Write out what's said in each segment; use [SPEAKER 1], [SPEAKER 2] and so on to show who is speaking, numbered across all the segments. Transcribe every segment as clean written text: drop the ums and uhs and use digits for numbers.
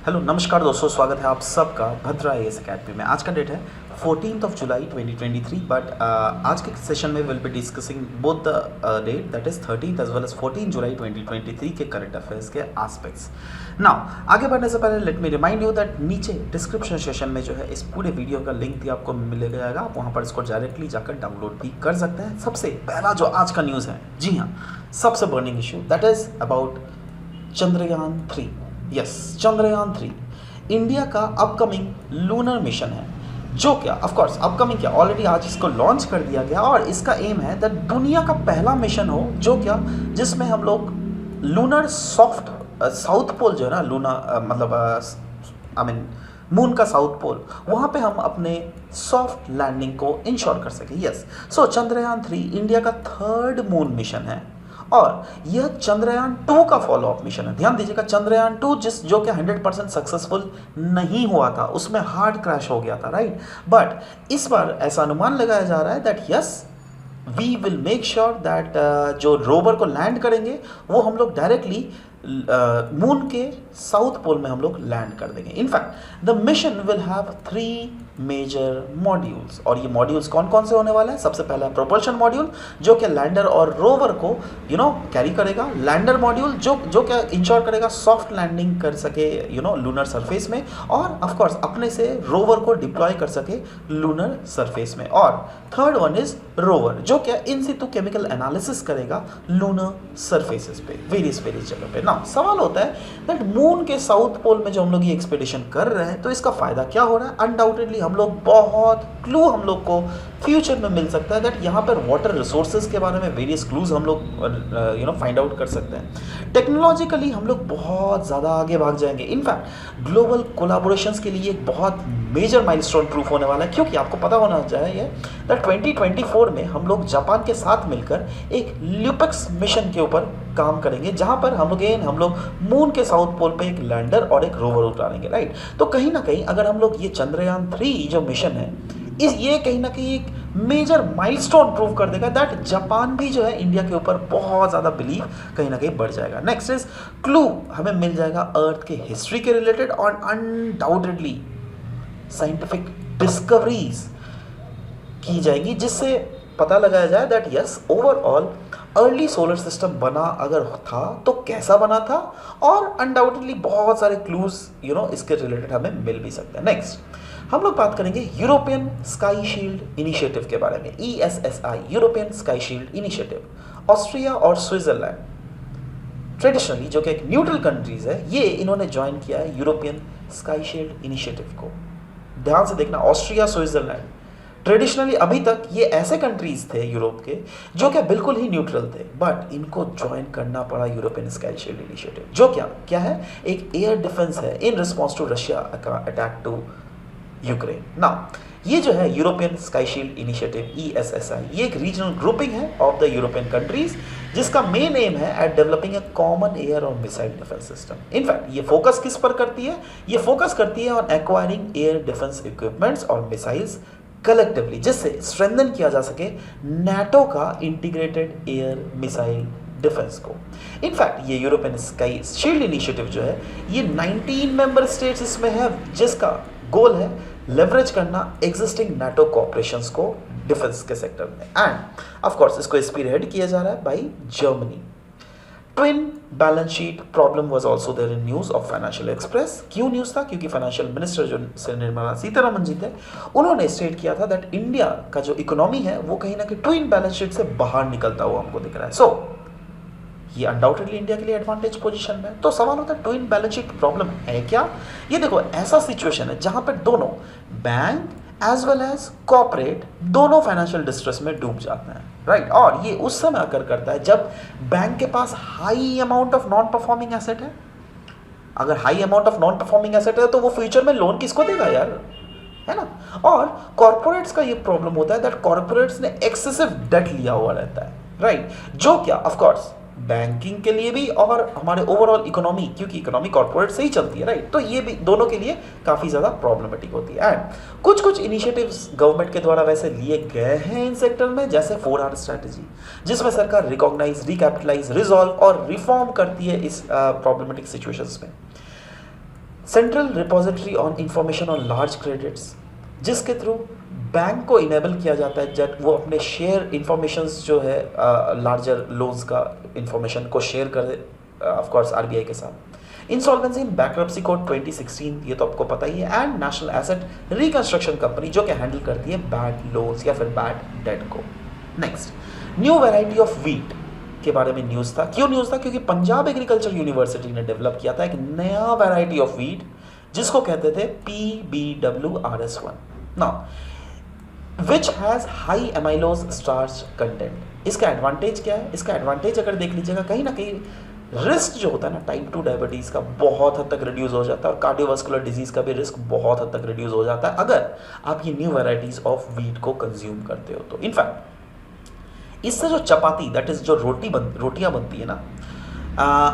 [SPEAKER 1] Hello नमस्कार दोस्तों, स्वागत है आप सबका भद्रा आईएएस अकेडमी में। आज का डेट है 14th जुलाई 2023, बट आज के सेशन में will be discussing both the date that is 13th as well as 14 जुलाई 2023 के करंट अफेयर्स के एस्पेक्ट्स। नाउ आगे बढ़ने से पहले let me remind you that नीचे डिस्क्रिप्शन सेशन में जो है इस पूरे वीडियो का लिंक भी आपको मिलेगा, आप वहाँ पर इसको डायरेक्टली जाकर डाउनलोड भी कर सकते हैं। सबसे पहला जो आज का न्यूज़ है, जी हाँ, सबसे burning issue that is about Chandrayaan 3। Yes, Chandrayaan 3 India का अपकमिंग लूनर मिशन है, जो क्या ऑफ कोर्स अपकमिंग क्या ऑलरेडी आज इसको लॉन्च कर दिया गया और इसका एम है दैट दुनिया का पहला मिशन हो जो क्या जिसमें हम लोग लूनर सॉफ्ट साउथ पोल जो है ना, लूना मतलब आई मीन मून का साउथ पोल, वहाँ पे हम अपने सॉफ्ट लैंडिंग को इंश्योर कर सके। यस, सो चंद्रयान 3 इंडिया का 3rd मून मिशन है और यह चंद्रयान 2 का फॉलो अप मिशन है। ध्यान दीजिएगा, चंद्रयान 2 जो कि 100% सक्सेसफुल नहीं हुआ था, उसमें हार्ड क्रैश हो गया था, राइट। बट इस बार ऐसा अनुमान लगाया जा रहा है that yes we will make sure that जो रोवर को लैंड करेंगे वो हम लोग डायरेक्टली मून के साउथ पोल में हम लोग लैंड कर देंगे। In fact the mission will have 3 major modules, और ये मॉड्यूल्स कौन कौन से होने वाले हैं? सबसे पहला प्रोपल्शन मॉड्यूल जो कि लैंडर और रोवर को कैरी करेगा। लैंडर मॉड्यूल जो क्या इंश्योर करेगा सॉफ्ट लैंडिंग कर सके लूनर सरफेस में, और ऑफ कोर्स अपने से रोवर को डिप्लॉय कर सके लूनर सरफेस में। और थर्ड वन इज रोवर जो क्या इन सितु केमिकल एनालिसिस करेगा लूनर सरफेसेस पे, वेरियस जगह पे। ना सवाल होता है दैट मून के साउथ पोल में जो हम लोग ये एक्सपेडिशन कर रहे हैं तो इसका फायदा क्या हो रहा है? अनडाउटेडली हम लोग बहुत क्लू हम लोग को फ्यूचर में मिल सकता है दैट यहाँ पर वाटर रिसोर्सेज के बारे में वेरियस क्लूज हम लोग फाइंड आउट कर सकते हैं। टेक्नोलॉजिकली हम लोग बहुत ज़्यादा आगे भाग जाएंगे। इनफैक्ट ग्लोबल कोलाबोरेशंस के लिए एक बहुत मेजर माइलस्टोन प्रूफ होने वाला है, क्योंकि आपको पता होना चाहिए दैट 2024 में हम लोग जापान के साथ मिलकर एक ल्यूपेक्स मिशन के ऊपर काम करेंगे, जहां पर हम लोग मून के साउथ पोल पे एक लैंडर और एक रोवर उतारेंगे, राइट। तो कहीं ना कहीं अगर हम लोग ये चंद्रयान 3 जो मिशन है ये कहीं ना कहीं एक मेजर माइलस्टोन प्रूव कर देगा दैट जापान भी जो है इंडिया के ऊपर बहुत ज़्यादा बिलीव कहीं ना कहीं बढ़ जाएगा। नेक्स्ट इज क्लू हमें मिल जाएगा अर्थ के हिस्ट्री के रिलेटेड और अनडाउटेडली साइंटिफिक डिस्कवरीज की जाएगी, जिससे पता लगाया जाए that yes overall early solar system बना अगर था तो कैसा बना था, और अनडाउटेडली बहुत सारे क्लूज इसके रिलेटेड हमें मिल भी सकते हैं। नेक्स्ट हम लोग बात करेंगे यूरोपियन स्काई शील्ड इनिशिएटिव के बारे में, ESSI European sky shield initiative. Austria और स्विट्जरलैंड ट्रेडिशनली जो कि एक न्यूट्रल कंट्रीज है, ये इन्होंने ज्वाइन किया है यूरोपियन स्काई शील्ड इनिशिएटिव को। ध्यान से देखना, ऑस्ट्रिया स्विट्जरलैंड ट्रेडिशनली अभी तक ये ऐसे कंट्रीज थे यूरोप के जो क्या बिल्कुल ही न्यूट्रल थे, बट इनको ज्वाइन करना पड़ा यूरोपियन स्काई शील्ड इनिशिएटिव, जो क्या है एक एयर डिफेंस है in response to Russia attack to Ukraine. Now ये जो है European sky shield initiative ESSI, ये एक रीजनल ग्रुपिंग है ऑफ द यूरोपियन कंट्रीज जिसका मेन एम है at developing a common air और मिसाइल डिफेंस सिस्टम। इनफैक्ट ये फोकस किस पर करती है? ये फोकस करती है on acquiring air defence equipments और मिसाइल्स कलेक्टिवली, जिससे स्ट्रेंथन किया जा सके नाटो का इंटीग्रेटेड एयर मिसाइल डिफेंस को। इनफैक्ट ये यूरोपियन स्काई शील्ड इनिशिएटिव जो है ये 19 मेंबर स्टेट्स इसमें है, जिसका गोल है लेवरेज करना एग्जिस्टिंग नाटो कोऑपरेशंस को डिफेंस के सेक्टर में, एंड ऑफ कोर्स इसको स्पीरहेड किया जा रहा है by Germany. Twin balance sheet problem was also there in news of financial express. क्यों न्यूज़ था? क्योंकि फाइनेंशियल मिनिस्टर जो निर्मला सीतारमन जी थे, उन्होंने स्टेट किया था दैट इंडिया का जो इकोनॉमी है वो कहीं ना कहीं ट्विन बैलेंस शीट से बाहर निकलता हुआ हमको दिख रहा है। सो ये अनडाउटेडली इंडिया के लिए एडवांटेज पोजीशन में। तो सवाल होता है ट्विन बैलेंस शीट प्रॉब्लम है क्या? ये देखो ऐसा सिचुएशन है जहां पर दोनों bank as well as corporate दोनों फाइनेंशियल डिस्ट्रेस में डूब जाते हैं, राइट। और ये उस समय आकर करता है जब बैंक के पास high amount of non performing asset है। अगर high amount of non performing asset है तो वो फ्यूचर में लोन किसको देगा यार, है ना। और कॉर्पोरेट्स का ये प्रॉब्लम होता है दैट कॉर्पोरेट्स ने एक्सेसिव डेट लिया हुआ रहता है, राइट, जो क्या ऑफ कोर्स बैंकिंग के लिए भी और हमारे ओवरऑल इकोनॉमी, क्योंकि इकोनॉमी कॉर्पोरेट से ही चलती है, राइट, तो ये भी दोनों के लिए काफ़ी ज़्यादा प्रॉब्लमेटिक होती है। एंड कुछ इनिशिएटिव्स गवर्नमेंट के द्वारा वैसे लिए गए हैं इन सेक्टर में, जैसे 4R स्ट्रैटेजी, जिसमें सरकार रिकॉग्नाइज, रिकैपिटलाइज, रिजॉल्व और रिफॉर्म करती है इस प्रॉब्लमेटिक सिचुएशंस में। Central repository on information on large credits, जिसके थ्रू बैंक को इनेबल किया जाता है जब वो अपने शेयर इंफॉर्मेशंस जो है लार्जर लोन्स का इंफॉर्मेशन को शेयर करे ऑफ कोर्स आरबीआई के साथ। इंसॉल्वेंसी इन बैंक्रप्सी कोड 2016, ये तो आपको पता ही है। And national asset reconstruction company जो कि हैंडल करती है बैड लोन्स या फिर बैड डेट को। Next, new variety of wheat के बारे में न्यूज़ था। क्यों न्यूज़ था? क्योंकि पंजाब एग्रीकल्चर यूनिवर्सिटी ने डेवलप किया था एक नया वैरायटी ऑफ वीट जिसको कहते थे PBWRS1 now which has high amylose starch content. इसका एडवांटेज क्या है? इसका एडवांटेज अगर देख लीजिएगा, कहीं ना कहीं रिस्क जो होता है ना टाइप 2 डायबिटीज़ का बहुत हद तक रिड्यूस हो जाता है और कार्डियोवास्कुलर डिजीज़ का भी रिस्क बहुत हद तक रिड्यूस हो जाता है अगर आप ये न्यू वैराइटीज़ ऑफ वीट को कंज्यूम करते हो तो। इनफैक्ट इससे जो चपाती दैट इज जो रोटियां बनती है ना,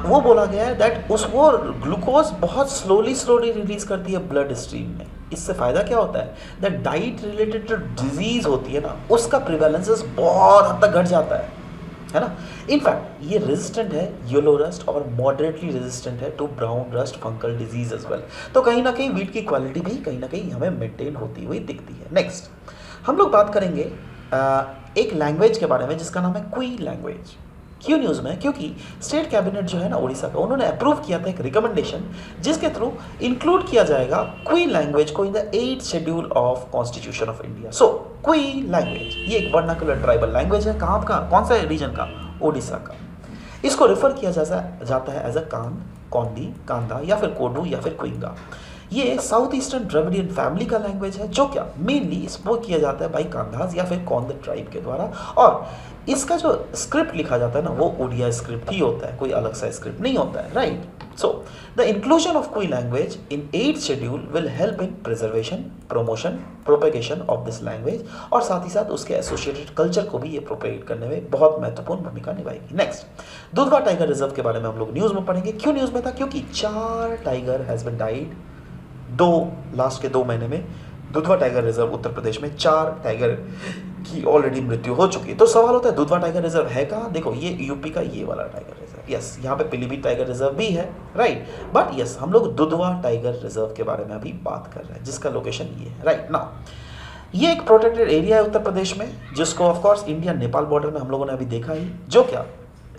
[SPEAKER 1] वो बोला गया है दैट वो ग्लूकोज बहुत स्लोली रिलीज करती है ब्लड स्ट्रीम में। इससे फायदा क्या होता है? दैट डाइट रिलेटेड जो डिजीज होती है ना उसका प्रिवेलेंसेस बहुत हद तक घट जाता है ना। इनफैक्ट ये रेजिस्टेंट है येलो रस्ट और मॉडरेटली रेजिस्टेंट है to brown rust fungal disease as well. तो कहीं ना कहीं वीट की क्वालिटी भी कहीं ना कहीं हमें मेंटेन होती हुई दिखती है। नेक्स्ट हम लोग बात करेंगे एक लैंग्वेज के बारे में जिसका नाम है क्वी लैंग्वेज। क्यों न्यूज़ में? क्योंकि स्टेट कैबिनेट जो है ना उड़ीसा का, उन्होंने अप्रूव किया था एक रिकमेंडेशन जिसके थ्रू इंक्लूड किया जाएगा क्वी लैंग्वेज को in the 8th schedule of constitution of India. So Kui language ये एक वर्नाकुलर ट्राइबल लैंग्वेज है। कहाँ का? कौन सा रीजन का? उड़ीसा का। इसको रेफर किया जाता है एज अ कांद, कौंदी, कांदा या फिर कोडू या फिर क्विंगा। ये साउथ ईस्टर्न द्रविडियन फैमिली का लैंग्वेज है जो क्या मेनली स्पोक किया जाता है बाई कांधास या फिर कौंद ट्राइब के द्वारा। और इसका जो स्क्रिप्ट लिखा जाता है ना वो ओडिया स्क्रिप्ट ही होता है, कोई अलग सा स्क्रिप्ट नहीं होता है, right. So the inclusion of Kui language in 8th schedule will help in preservation, promotion, propagation of this language और साथ ही साथ उसके एसोसिएटेड कल्चर को भी ये प्रोपेगेट करने में बहुत महत्वपूर्ण भूमिका निभाएगी। नेक्स्ट, दुधवा टाइगर रिजर्व के बारे में हम लोग न्यूज़ में पढ़ेंगे। क्यों न्यूज़ में था? क्योंकि 4 tiger has been died last के 2 महीने में दुधवा टाइगर रिजर्व उत्तर प्रदेश में 4 टाइगर की ऑलरेडी मृत्यु हो चुकी है। तो सवाल होता है दुधवा टाइगर रिजर्व है कहाँ? देखो ये यूपी का ये वाला टाइगर रिजर्व, यस यहाँ पे पीलीभीत टाइगर रिजर्व भी है, राइट। बट यस हम लोग दुधवा टाइगर रिजर्व के बारे में अभी बात कर रहे हैं जिसका लोकेशन ये है, राइट। नाउ ये एक प्रोटेक्टेड एरिया है उत्तर प्रदेश में जिसको ऑफकोर्स इंडिया नेपाल बॉर्डर में हम लोगों ने अभी देखा ही, जो क्या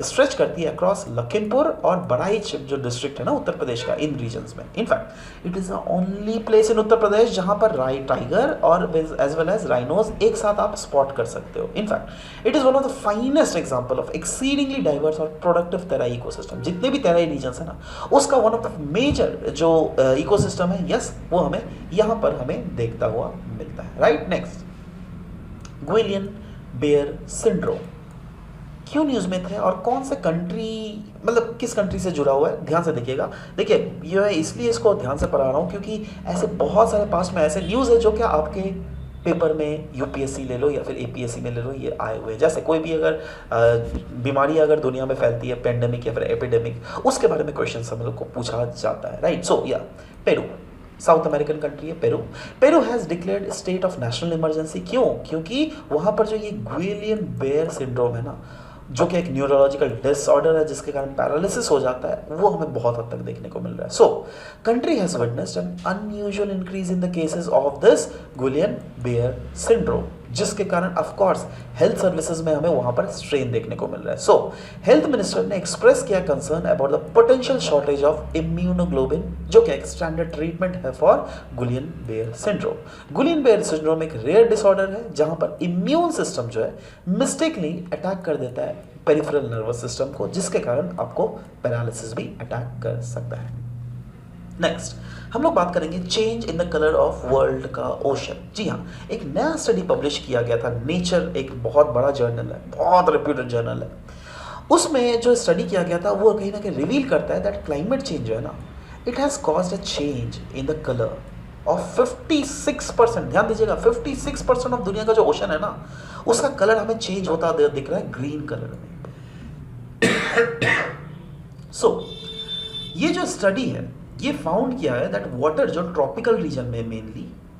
[SPEAKER 1] स्ट्रेच करती है अक्रॉस लखीमपुर और बड़ाइच जो डिस्ट्रिक्ट है ना उत्तर प्रदेश का इन रीजन्स में। In fact it is the only place in Uttar Pradesh जहां पर टाइगर और एज वेल एज राइनोज एक साथ आप स्पॉट कर सकते हो। In fact it is one of the finest example of exceedingly diverse और प्रोडक्टिव तराई इकोसिस्टम। जितने भी तराई रीजन्स है ना उसका वन ऑफ द मेजर जो इकोसिस्टम है, यस वो हमें यहाँ पर हमें देखता हुआ मिलता है, राइट। नेक्स्ट, ग्विलियन बेयर सिंड्रोम क्यों न्यूज़ में थे और कौन से कंट्री, मतलब किस कंट्री से जुड़ा हुआ है? ध्यान से देखिएगा। देखिए ये इसलिए इसको ध्यान से पढ़ा रहा हूँ क्योंकि ऐसे बहुत सारे पास्ट में ऐसे न्यूज़ है जो क्या आपके पेपर में यूपीएससी ले लो या फिर एपीएससी में ले लो ये आए हुए हैं। जैसे कोई भी अगर बीमारी अगर दुनिया में फैलती है, पेंडेमिक या फिर एपिडेमिक, उसके बारे में क्वेश्चन हम लोग को पूछा जाता है, राइट। सो या पेरू साउथ अमेरिकन कंट्री है Peru. Peru has declared state of national emergency. क्यों? क्योंकि वहाँ पर जो ये ग्विलियन बेयर सिंड्रोम है ना जो कि एक न्यूरोलॉजिकल डिसऑर्डर है जिसके कारण पैरालिसिस हो जाता है, वो हमें बहुत हद तक देखने को मिल रहा है। So country has witnessed an unusual increase in the cases of this Guillain Barre syndrome, जिसके कारण ऑफ कोर्स हेल्थ सर्विसेज में हमें वहां पर स्ट्रेन देखने को मिल रहा है। सो हेल्थ मिनिस्टर ने एक्सप्रेस किया concern about the potential shortage of immunoglobulin जो कि एक स्टैंडर्ड ट्रीटमेंट है for Guillain Barre syndrome. Guillain Barre syndrome एक रेयर डिसऑर्डर है जहां पर इम्यून सिस्टम जो है मिस्टेकली अटैक कर देता है पेरिफेरल नर्वस सिस्टम को, जिसके कारण आपको पैरालिसिस भी अटैक कर सकता है। नेक्स्ट हम लोग बात करेंगे change in the colour of world का ओशन। जी हाँ, एक नया स्टडी पब्लिश किया गया था, नेचर एक बहुत बड़ा जर्नल है, बहुत रेप्यूटेड जर्नल है। उसमें जो स्टडी किया गया था वो कहीं ना कहीं रिवील करता है दैट क्लाइमेट चेंज जो है ना it has caused a change in the colour of 56%। ध्यान दीजिएगा 56% ऑफ दुनिया का जो ओशन है ना उसका कलर हमें चेंज होता दिख रहा है ग्रीन कलर में। सो ये जो स्टडी है ये फाउंड किया है दैट वाटर जो ट्रॉपिकल रीजन में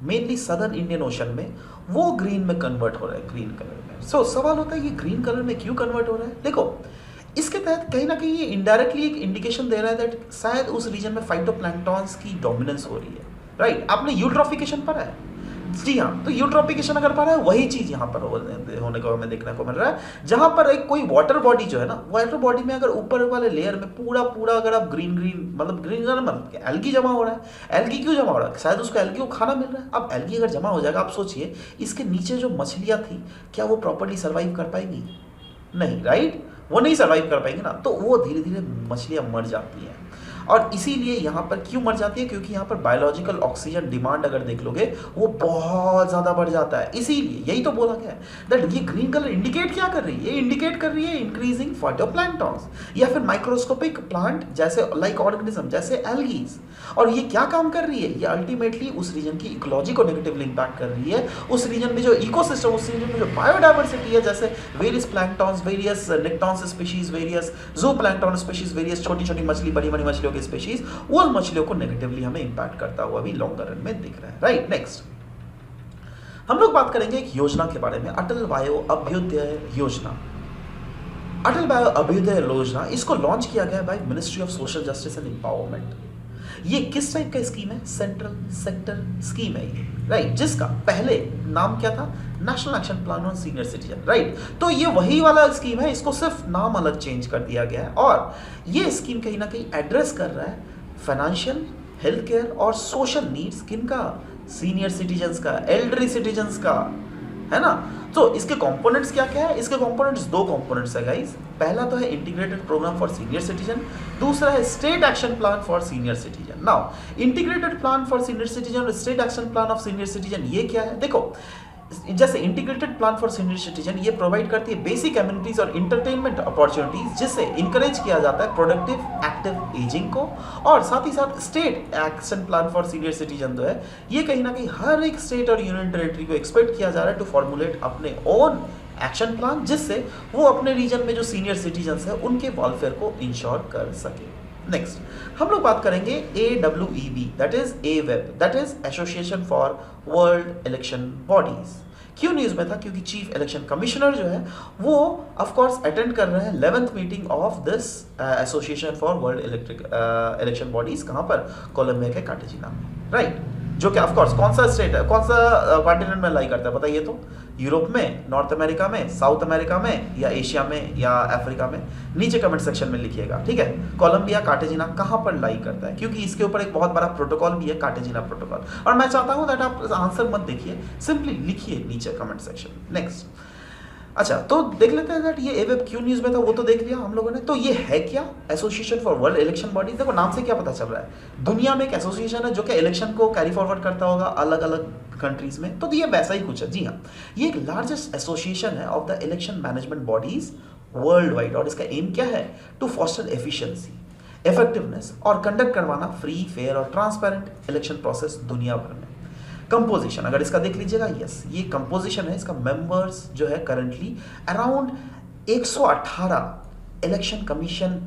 [SPEAKER 1] मेनली सदर्न इंडियन ओशन में वो ग्रीन में कन्वर्ट हो रहा है, ग्रीन कलर में। सो सवाल होता है ये ग्रीन कलर में क्यों कन्वर्ट हो रहा है? देखो इसके तहत कहीं ना कहीं ये इनडायरेक्टली एक इंडिकेशन दे रहा है दैट शायद उस रीजन में फाइटोप्लैंक्टॉन्स की डोमिनेंस हो रही है, राइट। आपने यूट्रोफिकेशन पढ़ा है, जी हाँ, तो यूट्रोफिकेशन अगर पढ़ा है वही चीज यहाँ पर होने को हमें देखने को मिल रहा है, जहां पर एक कोई वाटर बॉडी जो है ना, वाटर बॉडी में अगर ऊपर वाले लेयर में पूरा पूरा अगर आप ग्रीन ग्रीन मतलब एल्गी जमा हो रहा है। एल्गी क्यों जमा हो रहा है? शायद उसको एल्गी को खाना मिल रहा है। अब एल्गी अगर जमा हो जाएगा, आप सोचिए इसके नीचे जो मछलियां थी क्या वो प्रॉपर्ली सर्वाइव कर पाएंगी? नहीं, राइट, वो नहीं सर्वाइव कर पाएंगे ना, तो वो धीरे धीरे मछलियां मर जाती हैं। और इसीलिए यहाँ पर क्यों मर जाती है? क्योंकि यहाँ पर बायोलॉजिकल ऑक्सीजन डिमांड अगर देख लोगे वो बहुत ज़्यादा बढ़ जाता है। इसीलिए यही तो बोला गया है दैट ये ग्रीन कलर इंडिकेट क्या कर रही है? ये इंडिकेट कर रही है इंक्रीजिंग फाइटोप्लैंक्टॉन्स या फिर माइक्रोस्कोपिक प्लांट जैसे लाइक ऑर्गेनिज्म जैसे एल्गीज। और ये क्या काम कर रही है? ये अल्टीमेटली उस रीजन की इकोलॉजी को नेगेटिवली इंपैक्ट कर रही है। उस रीजन में जो इकोसिस्टम, उस रीजन में जो बायोडाइवर्सिटी है, जैसे various planktons, various nektons species, various zooplankton species, various छोटी छोटी मछली, बड़ी बड़ी मछलियों की स्पीशीज, उन मछलियों को नेगेटिवली हमें इंपैक्ट करता हुआ भी लॉन्गर रन में दिख रहा है, राइट। नेक्स्ट हम लोग बात करेंगे एक योजना के बारे में, अटल वायो अभ्युदय योजना। अटल वायो अभ्युदय योजना, इसको लॉन्च किया गया by ministry of social justice and empowerment. ये किस टाइप का स्कीम है? सेंट्रल सेक्टर स्कीम है ये, राइट, जिसका पहले नाम क्या था? National action plan on senior citizen, right. तो ये वही वाला स्कीम है, इसको सिर्फ नाम अलग चेंज कर दिया गया है। और ये स्कीम कहीं ना कहीं एड्रेस कर रहा है फाइनेंशियल, हेल्थ केयर और सोशल नीड्स किनका? सीनियर सिटीजन्स का, एल्डरी सिटीजन्स का, है ना। तो इसके कंपोनेंट्स क्या क्या है? इसके कंपोनेंट्स दो कंपोनेंट्स है गाइस। पहला तो है integrated program for senior citizen, दूसरा है state action plan for senior citizen. Now integrated plan for senior citizen और state action plan of senior citizen ये क्या है? देखो, जैसे integrated plan for senior citizen ये प्रोवाइड करती है बेसिक एमिनिटीज और इंटरटेनमेंट अपॉर्चुनिटीज, जिससे इंकरेज किया जाता है प्रोडक्टिव एक्टिव एजिंग को। और साथ ही साथ state action plan for senior citizen जो है ये कहीं ना कहीं हर एक स्टेट और यूनियन टेरिटरी को एक्सपेक्ट किया जा रहा है टू फॉर्मुलेट अपने ओन एक्शन प्लान, जिससे वो अपने रीजन में जो सीनियर सिटीजन्स है उनके वेलफेयर को इंश्योर कर सके। नेक्स्ट हम लोग बात करेंगे AWEB, that is AWEB, that is association for world election bodies. क्यों न्यूज में था? क्योंकि चीफ इलेक्शन कमिश्नर जो है वो ऑफ कोर्स अटेंड कर रहे हैं 11th meeting of this association for world election bodies. कहां पर? कोलंबिया के कार्टेजिना में, राइट, जो कि ऑफ कोर्स कौन सा स्टेट है, कौन सा कॉन्टिनेंट में लाई करता है बताइए तो? यूरोप में, नॉर्थ अमेरिका में, साउथ अमेरिका में, या एशिया में, या अफ्रीका में? नीचे कमेंट सेक्शन में लिखिएगा, ठीक है। कोलंबिया कार्टेजिना कहां पर लाई करता है? क्योंकि इसके ऊपर एक बहुत बड़ा प्रोटोकॉल भी है, कार्टेजिना प्रोटोकॉल। और मैं चाहता हूं दैट आप आंसर मत देखिए, सिंपली लिखिए नीचे कमेंट सेक्शन। नेक्स्ट, अच्छा तो देख लेते हैं दैट ये AWEB क्यों न्यूज में था, वो तो देख लिया हम लोगों ने। तो ये है क्या? Association for world election bodies. देखो नाम से क्या पता चल रहा है, दुनिया में एक एसोसिएशन है जो कि इलेक्शन को कैरी फॉरवर्ड करता होगा अलग अलग कंट्रीज में। तो ये वैसा ही कुछ है, जी हाँ। ये एक लार्जेस्ट एसोसिएशन है of the election management bodies world wide. और इसका एम क्या है? टू फॉस्टर एफिशिएंसी, इफेक्टिवनेस और कंडक्ट करवाना फ्री, फेयर और ट्रांसपेरेंट इलेक्शन प्रोसेस दुनिया भर में। कंपोजिशन अगर इसका देख लीजिएगा, यस ये कंपोजिशन है। इसका मेंबर्स जो है currently around 118 election commission,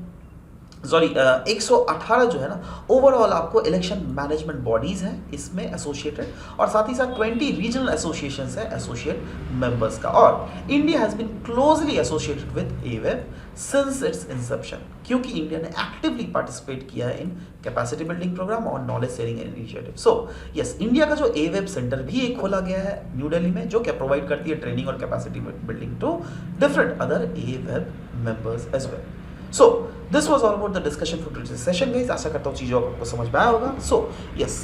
[SPEAKER 1] sorry 118 जो है ना ओवरऑल आपको इलेक्शन मैनेजमेंट बॉडीज हैं इसमें एसोसिएटेड, और साथ ही साथ 20 रीजनल एसोसिएशंस है एसोसिएट मेंबर्स का। और India has been closely associated with AWEB since its inception, क्योंकि इंडिया ने एक्टिवली पार्टिसिपेट किया है इन कैपेसिटी बिल्डिंग प्रोग्राम और knowledge sharing initiative. So yes, India का जो AWEB सेंटर भी एक खोला गया है न्यू दिल्ली में, जो क्या प्रोवाइड करती है ट्रेनिंग और capacity building to different other AWEB members as well. So this was all about the discussion for today's session, guys. आशा करता हूँ चीज़ों आपको समझ में आया होगा. So yes,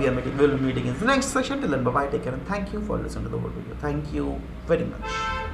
[SPEAKER 1] we'll be meeting in the next session. Till then, bye bye, take care, and thank you for listening to the whole video. Thank you very much.